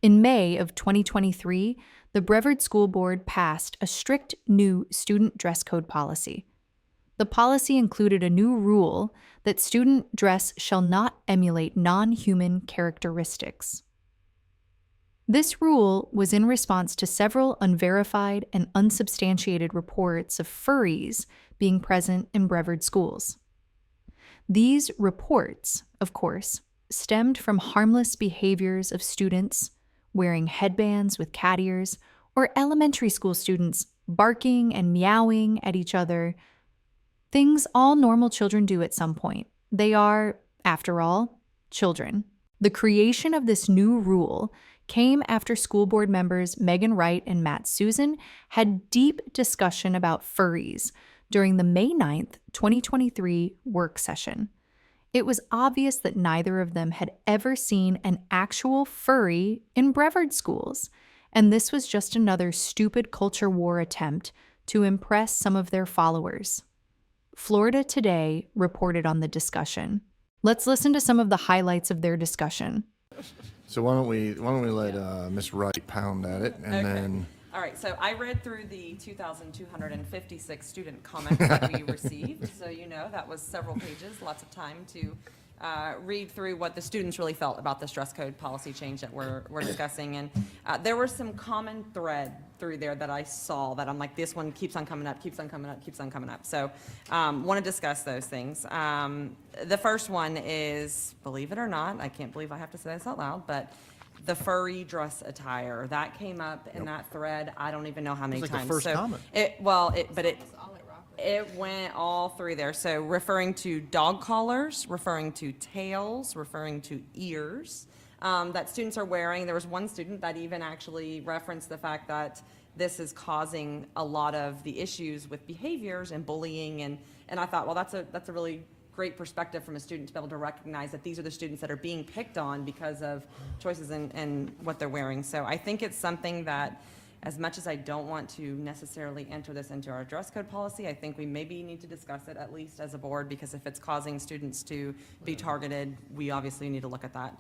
In May of 2023, the Brevard School Board passed a strict new student dress code policy. The policy included a new rule that student dress shall not emulate non-human characteristics. This rule was in response to several unverified and unsubstantiated reports of furries being present in Brevard schools. These reports, of course, stemmed from harmless behaviors of students wearing headbands with cat ears, or elementary school students barking and meowing at each other. Things all normal children do at some point. They are, after all, children. The creation of this new rule came after school board members Megan Wright and Matt Susan had deep discussion about furries during the May 9th, 2023 work session. It was obvious that neither of them had ever seen an actual furry in Brevard schools, and this was just another stupid culture war attempt to impress some of their followers. Florida Today reported on the discussion. Let's listen to some of the highlights of their discussion. So why don't we let Miss Wright pound at it, and Okay. then. All right, so I read through the 2,256 student comments that we received. So you know that was several pages, lots of time to read through what the students really felt about this dress code policy change that we're discussing. And there was some common thread through there that I saw that I'm like, this one keeps on coming up, keeps on coming up, keeps on coming up. So want to discuss those things. The first one is, believe it or not, I can't believe I have to say this out loud, but the furry dress attire that came up in that thread. I don't even know how many It's times. like the first comment. It went all through there. So referring to dog collars, referring to tails, referring to ears that students are wearing. There was one student that even actually referenced the fact that this is causing a lot of the issues with behaviors and bullying. And I thought, well, that's a really great perspective from a student to be able to recognize that these are the students that are being picked on because of choices in what they're wearing. So I think it's something that, as much as I don't want to necessarily enter this into our dress code policy, I think we maybe need to discuss it at least as a board, because if it's causing students to be targeted, we obviously need to look at that.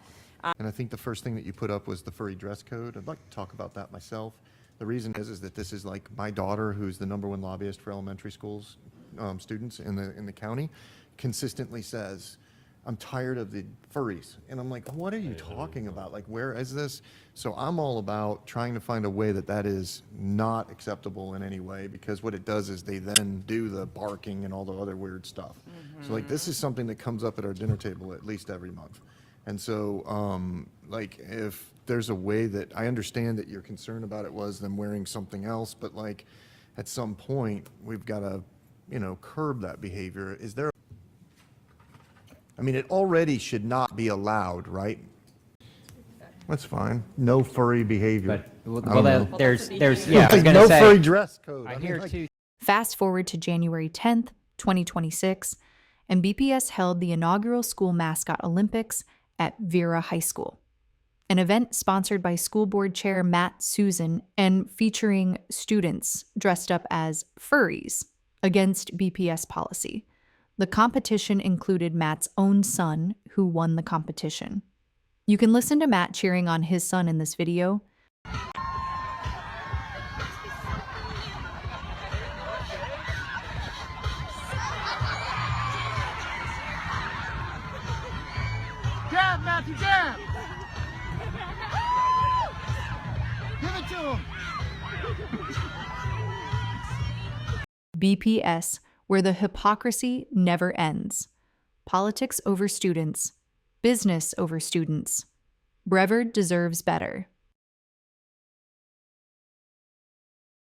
And I think the first thing that you put up was the furry dress code. I'd like to talk about that myself. The reason is that this is like my daughter, who's the #1 lobbyist for elementary schools students in the county, consistently says, I'm tired of the furries. And I'm like, what are you talking about? Like, where is this? So I'm all about trying to find a way that is not acceptable in any way, because what it does is they then do the barking and all the other weird stuff. So like, this is something that comes up at our dinner table at least every month. And so like, if there's a way that, I understand that your concern about it was them wearing something else, but like, at some point we've got to, curb that behavior. Is there, I mean, it already should not be allowed, right? That's fine. No furry behavior. But I don't know. there's yeah. I was Like, gonna no say, furry dress code. I mean, hear like, too. Fast forward to January 10th, 2026, and BPS held the inaugural school mascot Olympics at Vera High School, an event sponsored by school board chair Matt Susan and featuring students dressed up as furries against BPS policy. The competition included Matt's own son, who won the competition. You can listen to Matt cheering on his son in this video. Jab, Matthew, jab! Give it to him! BPS, where the hypocrisy never ends. Politics over students. Business over students. Brevard deserves better.